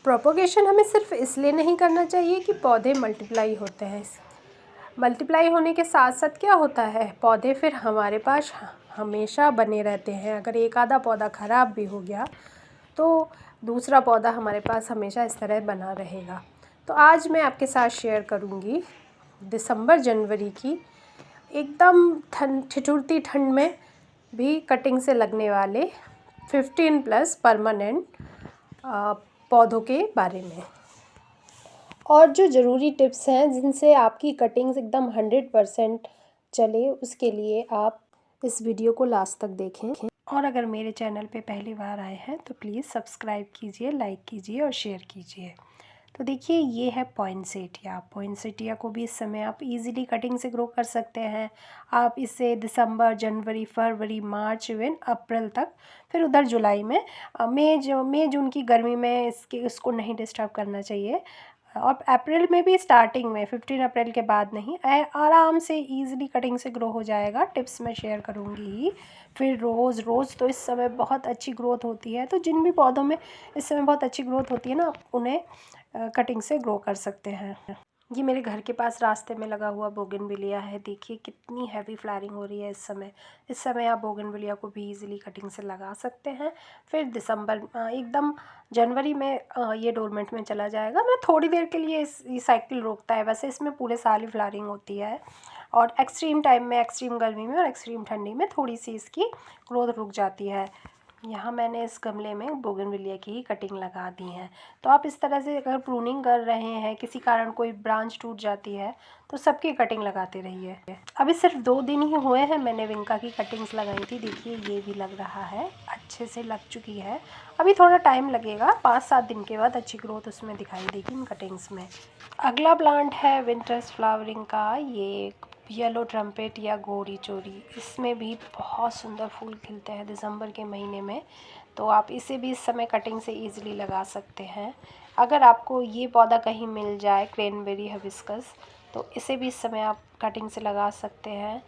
Propagation हमें सिर्फ इसलिए नहीं करना चाहिए कि पौधे मल्टीप्लाई होते हैं। मल्टीप्लाई होने के साथ साथ क्या होता है, पौधे फिर हमारे पास हमेशा बने रहते हैं। अगर एक आधा पौधा ख़राब भी हो गया तो दूसरा पौधा हमारे पास हमेशा इस तरह बना रहेगा। तो आज मैं आपके साथ शेयर करूँगी दिसंबर जनवरी की एकदम ठिठुरती ठंड में भी कटिंग से लगने वाले 15+ परमानेंट पौधों के बारे में, और जो ज़रूरी टिप्स हैं जिनसे आपकी कटिंग्स एकदम 100% चले, उसके लिए आप इस वीडियो को लास्ट तक देखें। और अगर मेरे चैनल पे पहली बार आए हैं तो प्लीज़ सब्सक्राइब कीजिए, लाइक कीजिए और शेयर कीजिए। तो देखिए, ये है पॉइंसेटिया। पॉइंसेटिया को भी इस समय आप इजीली कटिंग से ग्रो कर सकते हैं। आप इसे दिसंबर, जनवरी, फरवरी, मार्च, इवन अप्रैल तक, फिर उधर जुलाई में, मई जून की गर्मी में इसको नहीं डिस्टर्ब करना चाहिए। और अप्रैल में भी स्टार्टिंग में 15 अप्रैल के बाद नहीं, आराम से इजीली कटिंग से ग्रो हो जाएगा। टिप्स मैं शेयर करूँगी ही। फिर रोज़ तो इस समय बहुत अच्छी ग्रोथ होती है, तो जिन भी पौधों में इस समय बहुत अच्छी ग्रोथ होती है ना, आप उन्हें कटिंग से ग्रो कर सकते हैं। ये मेरे घर के पास रास्ते में लगा हुआ बोगनविलिया है। देखिए कितनी हैवी फ्लावरिंग हो रही है इस समय आप बोगनविलिया को भी इजीली कटिंग से लगा सकते हैं। फिर दिसंबर एकदम जनवरी में ये डोरमेंट में चला जाएगा। मैं थोड़ी देर के लिए ये साइकिल रोकता है, वैसे इसमें पूरे साल ही फ्लावरिंग होती है। और एक्सट्रीम टाइम में, एक्सट्रीम गर्मी में और एक्सट्रीम ठंडी में थोड़ी सी इसकी ग्रोथ रुक जाती है। यहाँ मैंने इस गमले में बोगनविलिया की ही कटिंग लगा दी है। तो आप इस तरह से अगर प्रूनिंग कर रहे हैं, किसी कारण कोई ब्रांच टूट जाती है, तो सबकी कटिंग लगाते रहिए। अभी सिर्फ 2 दिन ही हुए हैं मैंने विंका की कटिंग्स लगाई थी। देखिए ये भी लग रहा है, अच्छे से लग चुकी है। अभी थोड़ा टाइम लगेगा, 5-7 दिन के बाद अच्छी ग्रोथ उसमें दिखाई देगी इन कटिंग्स में। अगला प्लांट है विंटर्स फ्लावरिंग का, ये येलो ट्रम्पेट या गोरी चोरी। इसमें भी बहुत सुंदर फूल खिलते हैं दिसंबर के महीने में, तो आप इसे भी इस समय कटिंग से इजीली लगा सकते हैं। अगर आपको ये पौधा कहीं मिल जाए, क्रैनबेरी हिबिस्कस, तो इसे भी इस समय आप कटिंग से लगा सकते हैं।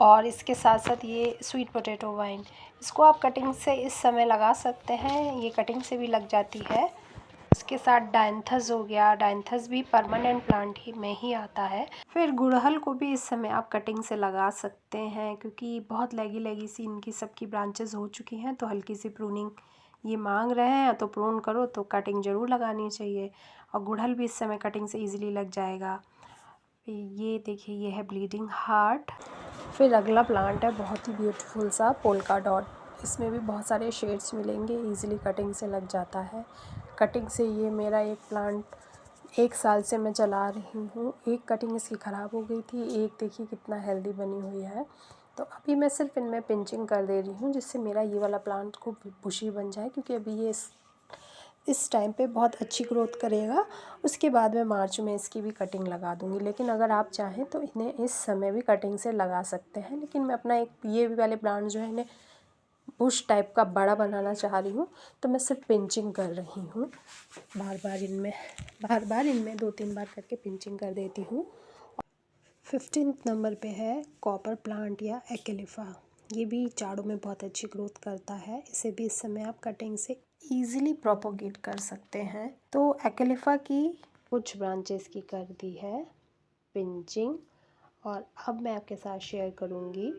और इसके साथ साथ ये स्वीट पोटैटो वाइन, इसको आप कटिंग से इस समय लगा सकते हैं, ये कटिंग से भी लग जाती है। इसके साथ डायंथस हो गया, डायंथस भी परमानेंट प्लांट ही में ही आता है। फिर गुड़हल को भी इस समय आप कटिंग से लगा सकते हैं, क्योंकि बहुत लगी सी इनकी सबकी ब्रांचेस हो चुकी हैं, तो हल्की सी प्रूनिंग ये मांग रहे हैं। तो प्रून करो तो कटिंग ज़रूर लगानी चाहिए, और गुड़हल भी इस समय कटिंग से ईजिली लग जाएगा। ये देखिए, ये है ब्लीडिंग हार्ट। फिर अगला प्लांट है बहुत ही ब्यूटीफुल सा पोल्का डॉट। इसमें भी बहुत सारे शेड्स मिलेंगे, इजीली कटिंग से लग जाता है। कटिंग से ये मेरा एक प्लांट 1 साल से मैं चला रही हूँ। एक कटिंग इसकी ख़राब हो गई थी, एक देखिए कितना हेल्दी बनी हुई है। तो अभी मैं सिर्फ इनमें पिंचिंग कर दे रही हूँ, जिससे मेरा ये वाला प्लांट खूब बुशी बन जाए, क्योंकि अभी ये इस टाइम पे बहुत अच्छी ग्रोथ करेगा। उसके बाद मैं मार्च में इसकी भी कटिंग लगा दूँगी। लेकिन अगर आप चाहें तो इन्हें इस समय भी कटिंग से लगा सकते हैं। लेकिन मैं अपना एक ये वाले प्लांट जो है इन्हें बुश टाइप का बड़ा बनाना चाह रही हूँ, तो मैं सिर्फ पिंचिंग कर रही हूँ। बार बार इनमें 2-3 बार करके पिंचिंग कर देती हूँ। 15 नंबर पे है कॉपर प्लांट या एक्लेफा। ये भी जाड़ों में बहुत अच्छी ग्रोथ करता है। इसे भी इस समय आप कटिंग से इजीली प्रोपोगेट कर सकते हैं। तो एक्लेफा की कुछ ब्रांचेस की कर दी है पिंचिंग, और अब मैं आपके साथ शेयर करूँगी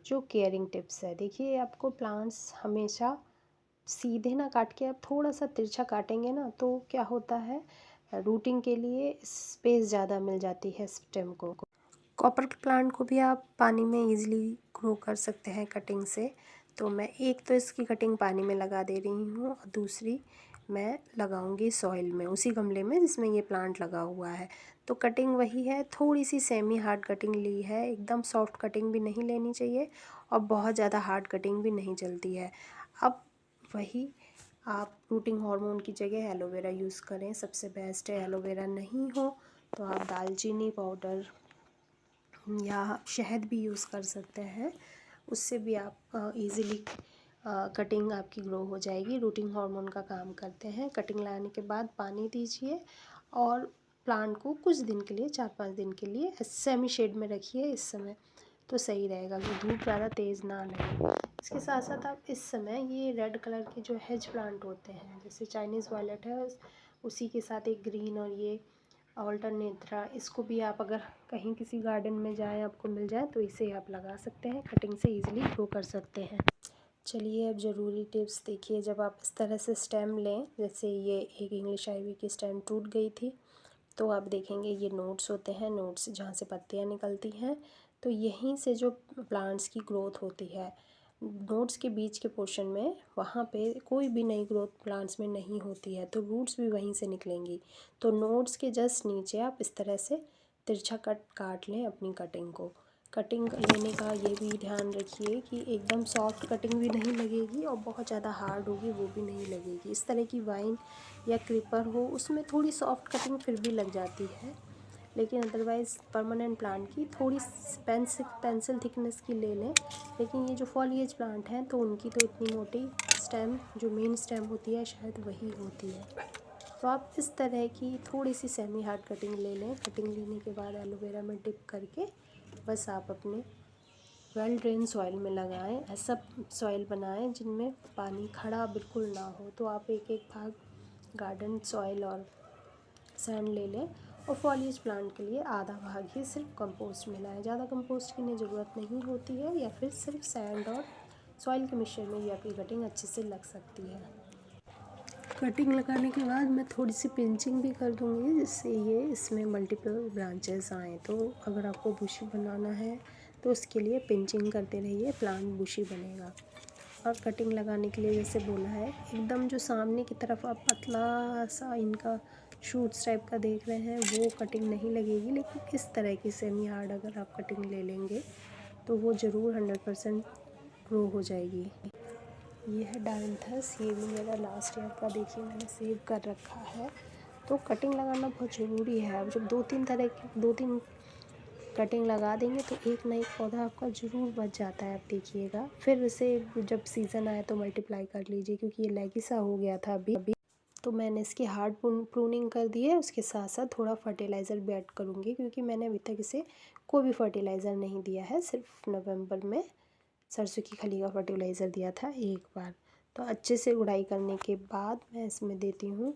जो केयरिंग टिप्स है। देखिए, आपको प्लांट्स हमेशा सीधे ना काट के आप थोड़ा सा तिरछा काटेंगे ना, तो क्या होता है, रूटिंग के लिए स्पेस ज़्यादा मिल जाती है स्टेम को। कॉपर प्लांट को भी आप पानी में इजीली ग्रो कर सकते हैं कटिंग से। तो मैं एक तो इसकी कटिंग पानी में लगा दे रही हूँ, और दूसरी मैं लगाऊंगी सॉइल में, उसी गमले में जिसमें ये प्लांट लगा हुआ है। तो कटिंग वही है, थोड़ी सी सेमी हार्ड कटिंग ली है। एकदम सॉफ्ट कटिंग भी नहीं लेनी चाहिए, और बहुत ज़्यादा हार्ड कटिंग भी नहीं चलती है। अब वही आप रूटिंग हार्मोन की जगह एलोवेरा यूज़ करें, सबसे बेस्ट है। एलोवेरा नहीं हो तो आप दालचीनी पाउडर या शहद भी यूज़ कर सकते हैं, उससे भी आप इजीली कटिंग आपकी ग्रो हो जाएगी। रूटिंग हार्मोन का काम करते हैं। कटिंग लाने के बाद पानी दीजिए, और प्लांट को कुछ दिन के लिए, 4-5 दिन के लिए सेमी शेड में रखिए इस समय। तो सही रहेगा कि धूप ज़्यादा तेज़ ना लगे। इसके साथ साथ आप इस समय ये रेड कलर के जो हेज प्लांट होते हैं, जैसे चाइनीज़ वायलेट है, उसी के साथ एक ग्रीन और ये ऑल्टरनेथरा, इसको भी आप अगर कहीं किसी गार्डन में जाएं, आपको मिल जाए तो इसे आप लगा सकते हैं, कटिंग से इजीली ग्रो कर सकते हैं। चलिए अब ज़रूरी टिप्स देखिए। जब आप इस तरह से स्टेम लें, जैसे ये एक इंग्लिश आइवी की स्टेम टूट गई थी, तो आप देखेंगे ये नोड्स होते हैं, नोड्स जहाँ से पत्तियाँ निकलती हैं, तो यहीं से जो प्लांट्स की ग्रोथ होती है। नोड्स के बीच के पोर्शन में वहाँ पे कोई भी नई ग्रोथ प्लांट्स में नहीं होती है, तो रूट्स भी वहीं से निकलेंगी। तो नोड्स के जस्ट नीचे आप इस तरह से तिरछा कट काट लें अपनी कटिंग को। कटिंग लेने का ये भी ध्यान रखिए कि एकदम सॉफ्ट कटिंग भी नहीं लगेगी और बहुत ज़्यादा हार्ड होगी वो भी नहीं लगेगी। इस तरह की वाइन या क्रीपर हो, उसमें थोड़ी सॉफ्ट कटिंग फिर भी लग जाती है, लेकिन अदरवाइज़ परमानेंट प्लांट की थोड़ी पेंसिल थिकनेस की ले लें। लेकिन ये जो फॉलिएज प्लांट हैं तो उनकी तो इतनी मोटी स्टेम, जो मेन स्टेम होती है, शायद वही होती है। तो आप इस तरह की थोड़ी सी सेमी हार्ड कटिंग ले लें। कटिंग लेने के बाद एलोवेरा में डिप करके बस आप अपने वेल ड्रेन सॉइल में लगाएं। ऐसा सॉइल बनाएं जिनमें पानी खड़ा बिल्कुल ना हो। तो आप एक एक भाग गार्डन सॉइल और सैंड ले लें और फॉलिएज प्लांट के लिए आधा भाग ही सिर्फ कंपोस्ट मिलाएं। ज़्यादा कंपोस्ट की ज़रूरत नहीं होती है, या फिर सिर्फ सैंड और सॉइल के मिक्सचर में भी आपकी कटिंग अच्छे से लग सकती है। कटिंग लगाने के बाद मैं थोड़ी सी पिंचिंग भी कर दूँगी, जिससे ये इसमें मल्टीपल ब्रांचेस आएँ। तो अगर आपको बुशी बनाना है तो उसके लिए पिंचिंग करते रहिए, प्लांट बुशी बनेगा। और कटिंग लगाने के लिए जैसे बोला है, एकदम जो सामने की तरफ आप पतला सा इनका शूट्स टाइप का देख रहे हैं वो कटिंग नहीं लगेगी, लेकिन इस तरह की सेमी हार्ड अगर आप कटिंग ले लेंगे तो वो ज़रूर 100% ग्रो हो जाएगी। ये है डायंथस, ये भी मेरा लास्ट ईयर का देखिए मैंने सेव कर रखा है। तो कटिंग लगाना बहुत ज़रूरी है। अब जब 2-3 कटिंग लगा देंगे तो एक ना एक पौधा आपका ज़रूर बच जाता है। आप देखिएगा, फिर इसे जब सीज़न आए तो मल्टीप्लाई कर लीजिए, क्योंकि ये लेगी सा हो गया था अभी। तो मैंने इसकी हार्ड प्रूनिंग कर दी है। उसके साथ साथ थोड़ा फर्टिलाइज़र भी ऐड करूँगी, क्योंकि मैंने अभी तक इसे कोई भी फर्टिलाइज़र नहीं दिया है। सिर्फ नवंबर में सरसों की खली का फर्टिलाइज़र दिया था एक बार। तो अच्छे से गुड़ाई करने के बाद मैं इसमें देती हूँ,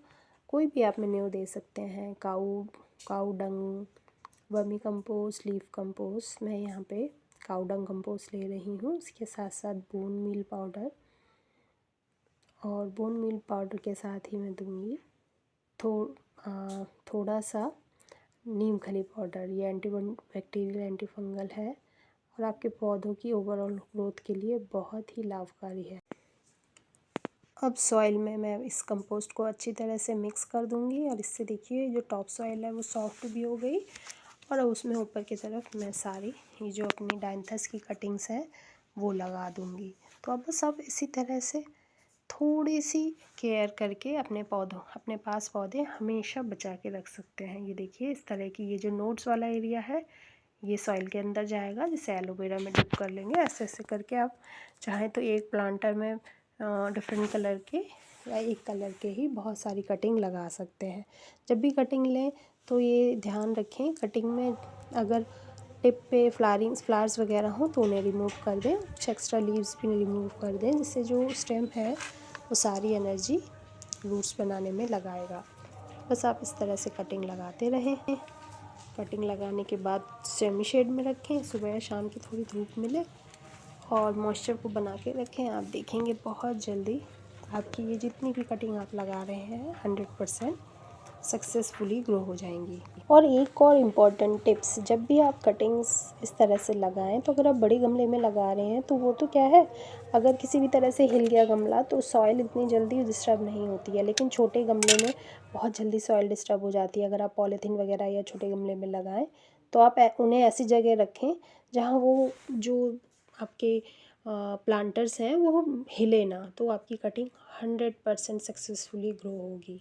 कोई भी आप मेन्यू दे सकते हैं, काऊ डंग, वर्मी कंपोस्ट, लीफ कंपोस्ट। मैं यहाँ पे काऊ डंग कंपोस्ट ले रही हूँ। उसके साथ साथ बोन मील पाउडर, और बोन मील पाउडर के साथ ही मैं दूँगी थोड़ा सा नीम खली पाउडर। ये एंटी बैक्टीरियल एंटी फंगल है और आपके पौधों की ओवरऑल ग्रोथ के लिए बहुत ही लाभकारी है। अब सॉइल में मैं इस कंपोस्ट को अच्छी तरह से मिक्स कर दूंगी, और इससे देखिए जो टॉप सॉइल है वो सॉफ्ट भी हो गई, और उसमें ऊपर की तरफ मैं सारी ये जो अपनी डायंथस की कटिंग्स हैं वो लगा दूंगी। तो अब बस आप इसी तरह से थोड़ी सी केयर करके अपने पास पौधे हमेशा बचा के रख सकते हैं। ये देखिए इस तरह की, ये जो नोड्स वाला एरिया है ये सॉइल के अंदर जाएगा, जिसे एलोवेरा में डिप कर लेंगे। ऐसे ऐसे करके आप चाहें तो एक प्लांटर में डिफरेंट कलर के या एक कलर के ही बहुत सारी कटिंग लगा सकते हैं। जब भी कटिंग लें तो ये ध्यान रखें, कटिंग में अगर टिप पे फ्लावर्स वगैरह हो तो उन्हें रिमूव कर दें, कुछ एक्स्ट्रा लीव्स भी रिमूव कर दें, जिससे जो स्टेम है वो सारी एनर्जी रूट्स बनाने में लगाएगा। बस आप इस तरह से कटिंग लगाते रहें। कटिंग लगाने के बाद सेमी शेड में रखें, सुबह या शाम की थोड़ी धूप मिले, और मॉइस्चर को बना के रखें। आप देखेंगे बहुत जल्दी आपकी ये जितनी भी कटिंग आप लगा रहे हैं 100% सक्सेसफुली ग्रो हो जाएंगी। और एक और इम्पॉर्टेंट टिप्स, जब भी आप कटिंग्स इस तरह से लगाएं, तो अगर आप बड़े गमले में लगा रहे हैं तो वो तो क्या है, अगर किसी भी तरह से हिल गया गमला तो सॉइल इतनी जल्दी डिस्टर्ब नहीं होती है, लेकिन छोटे गमले में बहुत जल्दी सॉइल डिस्टर्ब हो जाती है। अगर आप पॉलीथीन वगैरह या छोटे गमले में लगाएं तो आप उन्हें ऐसी जगह रखें जहाँ वो जो आपके प्लांटर्स हैं वो हिले ना, तो आपकी कटिंग 100% सक्सेसफुली ग्रो होगी।